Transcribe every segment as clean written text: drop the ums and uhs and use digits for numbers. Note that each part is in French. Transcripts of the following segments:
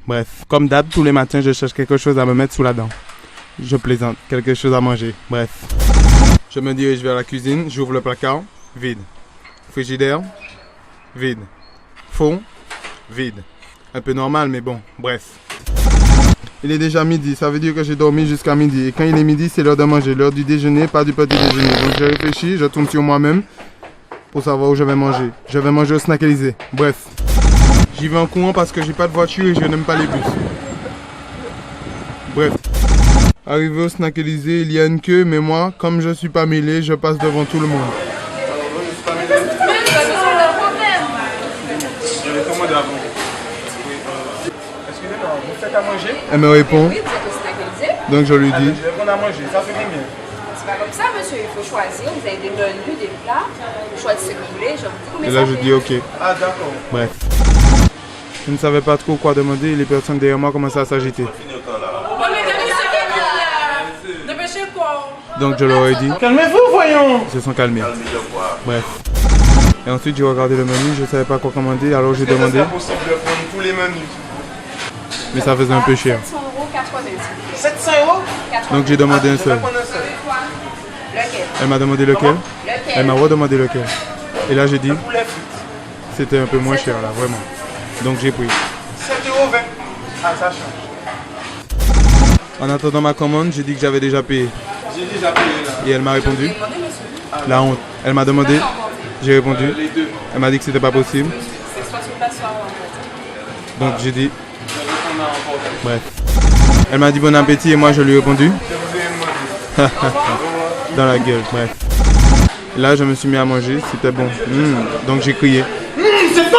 Bref, comme d'hab, tous les matins, je cherche quelque chose à me mettre sous la dent. Je plaisante, quelque chose à manger. Bref. Je me dirige vers la cuisine, j'ouvre le placard, vide. Frigidaire, vide. Four, vide. Un peu normal, mais bon, bref. Il est déjà midi, ça veut dire que j'ai dormi jusqu'à midi. Et quand il est midi, c'est l'heure de manger. L'heure du déjeuner, pas du petit déjeuner. Donc j'ai réfléchi, je tourne sur moi-même pour savoir où je vais manger. Je vais manger au Snack Élysée. Bref. J'y vais en courant parce que j'ai pas de voiture et je n'aime pas les bus. Bref. Arrivé au Snack Élysée, il y a une queue, mais moi, comme je suis pas mêlé, je passe devant tout le monde. Excusez-moi, vous faites à manger? Elle me répond. Oui, vous êtes au Snack Élysée. Donc je lui dis. Je vais prendre à manger, ça fait combien? C'est pas comme ça, monsieur. Il faut choisir. Vous avez des menus, des plats. Vous choisissez ce que vous voulez. Je vous dis combien Et là ça je fait. dis ok. Ah, d'accord. Bref. Je ne savais pas trop quoi demander et les personnes derrière moi commençaient à s'agiter. Donc je leur ai dit. Calmez-vous, voyons. Ils se sont calmés. Bref. Et ensuite j'ai regardé le menu, je ne savais pas quoi commander, alors j'ai demandé. C'est possible de prendre tous les menus. Mais ça faisait un peu cher. 700 euros, 80 700 €? Donc j'ai demandé un Je vais seul. prendre un seul. Lequel? Elle m'a demandé lequel. Elle m'a redemandé lequel. Et là j'ai dit, Poulet frites. c'était un peu moins cher là, vraiment. Donc j'ai pris. 7,20 €. Ah, ça change. En attendant ma commande, j'ai dit que j'avais déjà payé. J'ai déjà payé là. Et elle m'a répondu. La honte. Elle m'a demandé. J'ai répondu. Les deux. Elle m'a dit que c'était pas possible. C'est soit sur place, soit en fait. Donc j'ai dit. Je vais prendre un emporté. Bref. Elle m'a dit bon appétit et moi je lui ai répondu. Je vous ai demandé. Dans la gueule, bref. Là je me suis mis à manger, c'était bon. Donc j'ai crié. C'est bon!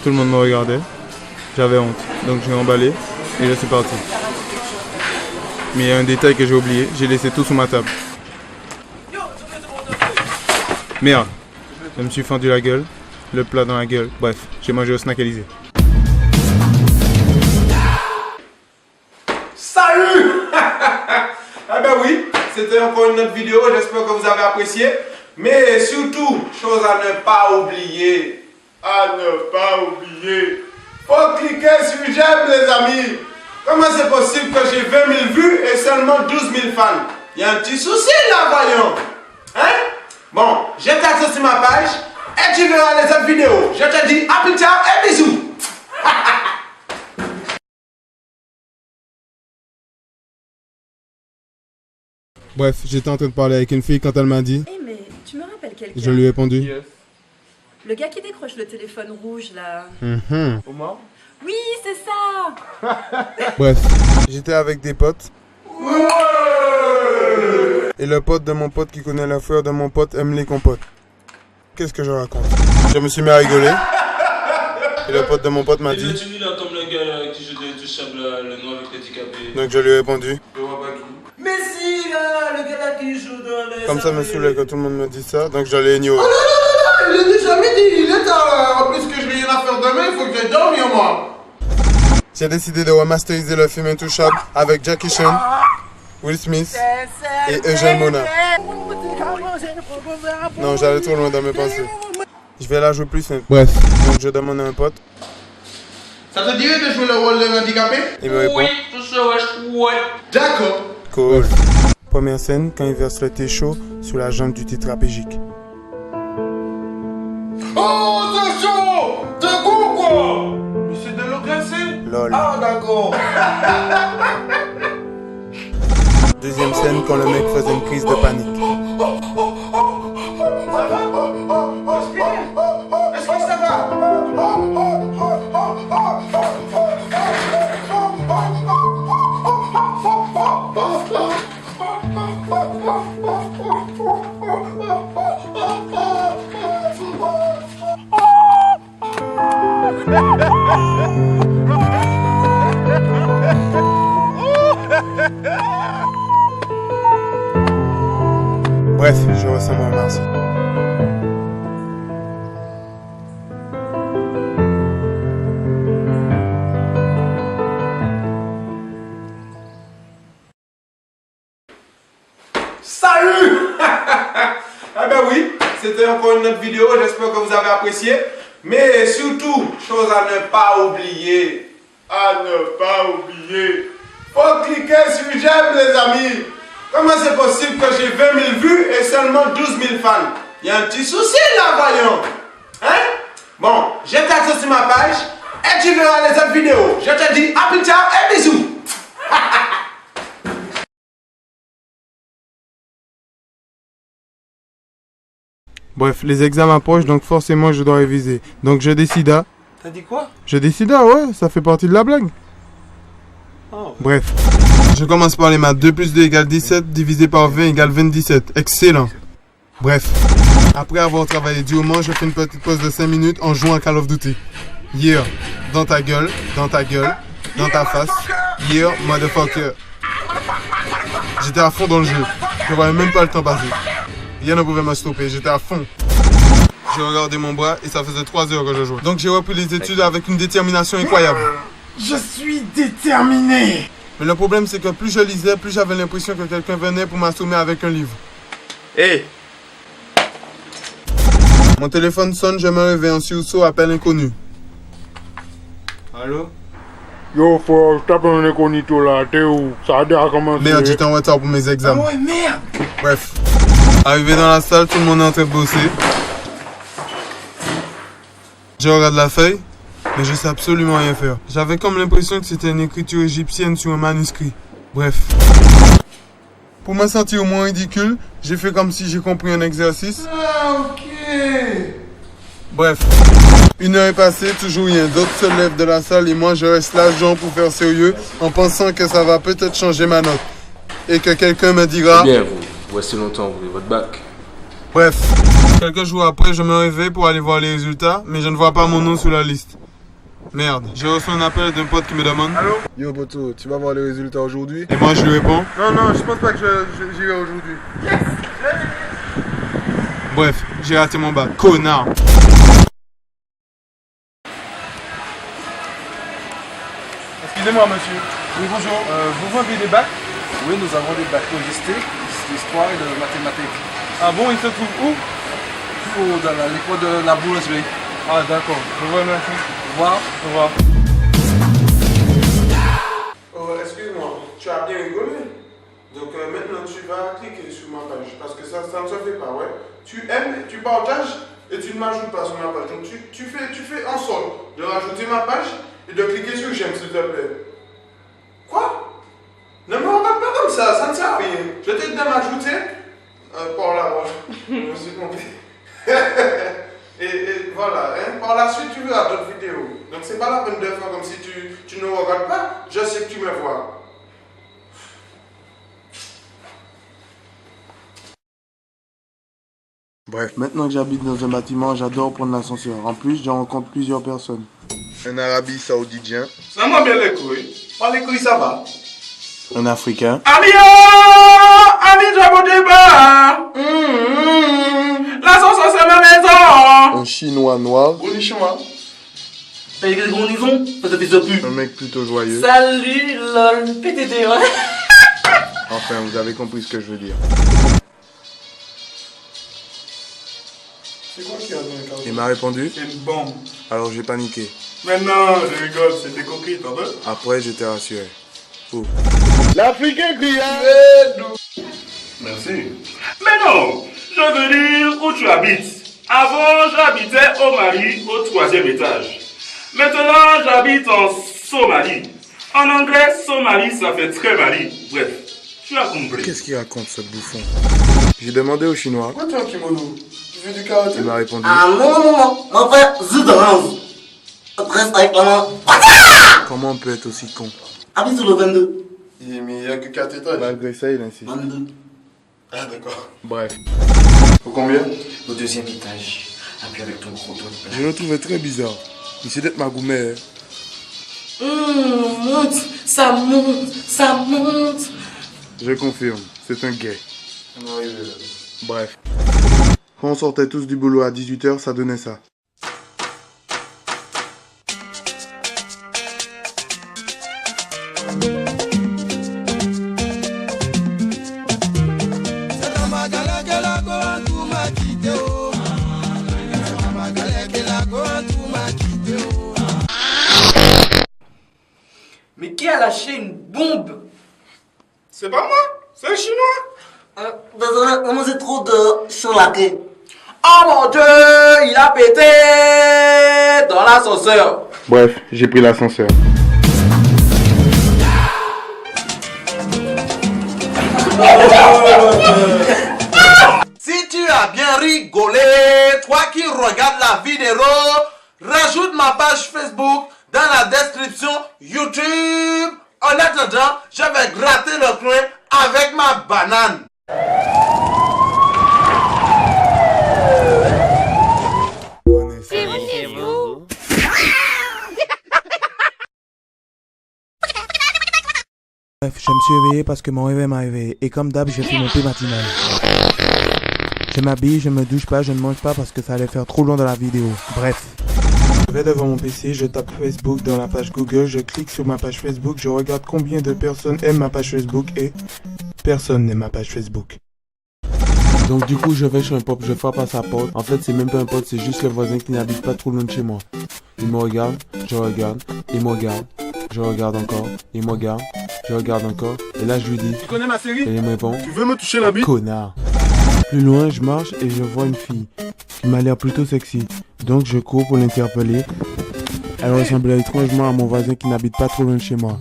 Tout le monde me regardait. J'avais honte. Donc j'ai emballé et je suis parti. Mais il y a un détail que j'ai oublié, j'ai laissé tout sous ma table. Merde. Je me suis fendu la gueule, le plat dans la gueule. Bref, j'ai mangé au Snack Élysée. Salut! Ah ben oui, c'était encore une autre vidéo, j'espère que vous avez apprécié. Mais surtout, chose à ne pas oublier. À ne pas oublier. Faut cliquer sur j'aime les amis. Comment c'est possible que j'ai 20 000 vues et seulement 12 000 fans? Il y a un petit souci là, voyons. Hein? Bon, je t'attends sur ma page et tu verras les autres vidéos. Je te dis à plus tard et bisous. Bref, j'étais en train de parler avec une fille quand elle m'a dit. Hé, mais tu me rappelles quelqu'un? Je lui ai répondu. Le gars qui décroche le téléphone rouge là. Comment? Oui, c'est ça! Bref, j'étais avec des potes. Et le pote de mon pote qui connaît la fleur de mon pote aime les compotes. Qu'est-ce que je raconte? Je me suis mis à rigoler. Et le pote de mon pote m'a dit. Tu là comme le gars là, qui joue du sable, le noir avec l'handicapé. Donc je lui ai répondu. Je vois pas qui. Mais si là, le gars là qui joue dans les... Comme ça me saoulait que tout le monde me dise ça. Donc je l'ai ignoré. Il est déjà midi, il est tard là. En plus que je n'ai rien à faire demain, il faut que je dorme moi. J'ai décidé de remasteriser le film Intouchable avec Jackie Chan, Will Smith et Eugène Mona. Non, j'allais trop loin dans mes pensées. Je vais la jouer plus simple. Bref, donc je demande à un pote. Ça te dirait de jouer le rôle de handicapé? Il me répond. Oui, tout ça, ouais. D'accord. Cool. Première scène, quand il verse le thé chaud sur la jambe du tétraplégique. Oh, c'est chaud! T'es con quoi? Mais c'est de l'eau glacée? Lol. Ah, d'accord. Deuxième scène, quand le mec faisait une crise de panique. Ça va? Respire. Est-ce que ça va? Bref, je ressemble à Marcy. Salut! Ah ben oui, c'était encore une autre vidéo, j'espère que vous avez apprécié. Mais surtout, chose à ne pas oublier. À ne pas oublier. Faut cliquer sur j'aime les amis. Comment c'est possible que j'ai 20 000 vues et seulement 12 000 fans? Il y a un petit souci là, voyons. Hein? Bon, je t'attends sur ma page et tu verras les autres vidéos. Je te dis à plus tard et bisous. Bref, les examens approchent, donc forcément je dois réviser. Donc je décida. T'as dit quoi? Je décida, ouais, ça fait partie de la blague. Oh. Bref. Je commence par les maths. 2 plus 2 égale 17, divisé par 20 égale 27. Excellent. Bref. Après avoir travaillé durement, je fais une petite pause de 5 minutes en jouant à Call of Duty. Yeah. Dans ta gueule, dans ta gueule, dans ta face. Yeah, motherfucker. J'étais à fond dans le jeu. Je voyais même pas le temps passer. Rien ne pouvait me stopper, j'étais à fond. J'ai regardé mon bras et ça faisait 3 heures que je jouais. Donc j'ai repris les études avec une détermination incroyable. Je suis déterminé. Mais le problème c'est que plus je lisais, plus j'avais l'impression que quelqu'un venait pour m'assommer avec un livre. Hey. Mon téléphone sonne, je me réveille en sursaut, appel inconnu. Allô? Yo, frère, je t'appelle un incognito là, t'es où? Ça a déjà commencé. Merde, j'étais en retard pour mes examens. Ah ouais, merde. Bref. Arrivé dans la salle, tout le monde est en train de bosser. Je regarde la feuille, mais je sais absolument rien faire. J'avais comme l'impression que c'était une écriture égyptienne sur un manuscrit. Bref. Pour me sentir au moins ridicule, j'ai fait comme si j'ai compris un exercice. Ah, ok. Bref. 1 heure est passée, toujours rien. D'autres se lèvent de la salle et moi je reste là, genre pour faire sérieux, en pensant que ça va peut-être changer ma note. Et que quelqu'un me dira... Bien, vous. Voici longtemps, vous voulez votre bac. Bref. Quelques jours après, je me réveille pour aller voir les résultats, mais je ne vois pas mon nom sur la liste. Merde. J'ai reçu un appel d'un pote qui me demande... Allô? Yo, poto, tu vas voir les résultats aujourd'hui? Et moi, je lui réponds... Non, je pense pas que j'y vais aujourd'hui. Yes! Bref, j'ai raté mon bac. Connard! Excusez-moi, monsieur. Oui, bonjour. Vous vendez des bacs? Oui, nous avons des bacs logistiques, d'histoire et de mathématiques. Ah bon, ils se trouvent où? Dans l'école de la boulangerie. Ah d'accord, je vous remercie. Au revoir. Au revoir. Oh, excuse-moi, tu as bien rigolé. Donc maintenant, tu vas cliquer sur ma page, parce que ça ne se fait pas, ouais. Tu aimes, tu partages et tu ne m'ajoutes pas sur ma page. Donc tu fais en sorte de rajouter ma page et de cliquer sur j'aime, s'il te plaît. Quoi? Ne me regarde pas comme ça ne sert à rien. Je t'ai dit de m'ajouter. Par là, je me suis compris. et voilà, hein. Par la suite, tu verras d'autres vidéos. Donc c'est pas la peine de faire comme si tu ne regardes pas. Je sais que tu me vois. Bref, maintenant que j'habite dans un bâtiment, j'adore prendre l'ascenseur. En plus, je rencontre plusieurs personnes. Un Arabie saoudien. Ça m'a bien les couilles. Pas les couilles, ça va. Un Africain. Ami, j'abonne débat. L'ascenseur, c'est ma maison. Un Chinois noir. Bonjour. T'as des gros nisons? Ça te fait de plus. Un mec plutôt joyeux. Salut, lol, PTT, ouais. Enfin, vous avez compris ce que je veux dire. C'est quoi qui a donné comme ça? Il m'a répondu. C'est une bombe. Alors j'ai paniqué. Mais non, je rigole, c'était compris, t'en veux? Après, j'étais rassuré. Oh. L'Africain crie. Merci. Mais non, je veux dire où tu habites. Avant, j'habitais au Mali, au 3e étage. Maintenant, j'habite en Somalie. En anglais, Somalie, ça fait très Mali. Bref, tu as compris. Qu'est-ce qu'il raconte, ce bouffon? J'ai demandé au Chinois. Pourquoi tu as un kimono? Tu fais du karaté? Il m'a répondu. Ah non, mon frère, Zoudanz. Reste avec maman. Comment on peut être aussi con? Habite sur le 22. Mais il n'y a que 4 étages. Malgré ça, il insiste. 22. Ah, d'accord. Bref. Pour combien? Au 2e étage. Appuie avec ton gros doigt. Je le trouvais très bizarre. Il s'est d'être ma gourmet. Monte, ça monte, ça monte. Je confirme, c'est un gay. On est arrivé là. Bref. Quand on sortait tous du boulot à 18h, ça donnait ça. Go Mais qui a lâché une bombe? C'est pas moi, c'est un chinois. Désolé, maman, c'est trop de cholaqué. Oh mon Dieu, il a pété dans l'ascenseur. Bref, j'ai pris l'ascenseur. Si tu as bien rigolé, toi qui regardes la vidéo, rajoute ma page Facebook dans la description YouTube. En attendant, je vais gratter le coin avec ma banane. Bref, je me suis réveillé parce que mon réveil m'a réveillé. Et comme d'hab, j'ai fait mon thé matinal. Je m'habille, je me douche pas, je ne mange pas parce que ça allait faire trop long dans la vidéo. Bref. Je vais devant mon PC, je tape Facebook dans la page Google, je clique sur ma page Facebook, je regarde combien de personnes aiment ma page Facebook et personne n'aime ma page Facebook. Donc du coup, je vais chez un pote, je frappe à sa porte. En fait, c'est même pas un pote, c'est juste le voisin qui n'habite pas trop loin de chez moi. Il me regarde, je regarde, il me regarde, je regarde encore, il me regarde, je regarde encore, et là je lui dis... Tu connais ma série? Et il me répond... Tu veux me toucher la bite? Connard. Plus loin, je marche et je vois une fille qui m'a l'air plutôt sexy. Donc je cours pour l'interpeller. Elle ressemblait étrangement à mon voisin qui n'habite pas trop loin de chez moi.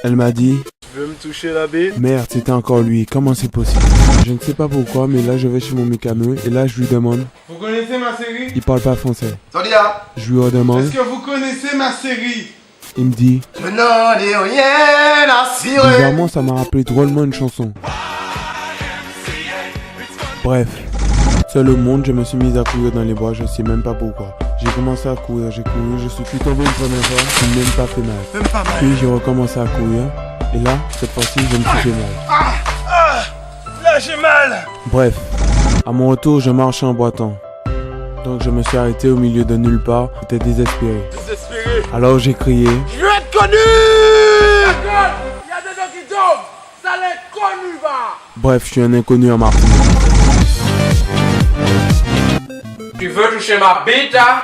Elle m'a dit... Tu veux me toucher la bite? Merde, c'était encore lui, comment c'est possible? Je ne sais pas pourquoi, mais là je vais chez mon mécano et là je lui demande... Vous connaissez ma série? Il parle pas français. Sonia, Je lui redemande... Est-ce que vous connaissez ma série? Il me dit... je n'en ai rien à cirer. Bizarrement, ça m'a rappelé drôlement une chanson. Bref, seul au monde, je me suis mise à courir dans les bois, je sais même pas pourquoi. J'ai commencé à courir, j'ai couru, je suis plus tombé une première fois, je n'ai même pas fait mal. Puis j'ai recommencé à courir, et là, cette fois-ci, je me suis fait mal. Là j'ai mal. Bref, à mon retour, je marchais en boitant. Donc je me suis arrêté au milieu de nulle part, j'étais désespéré. Désespéré. Alors j'ai crié... Je veux être connu. D'accord. Il y a des gens qui tombent. Ça l'est connu, va. Bref, je suis un inconnu en Martinique. Tu veux toucher ma bite, hein?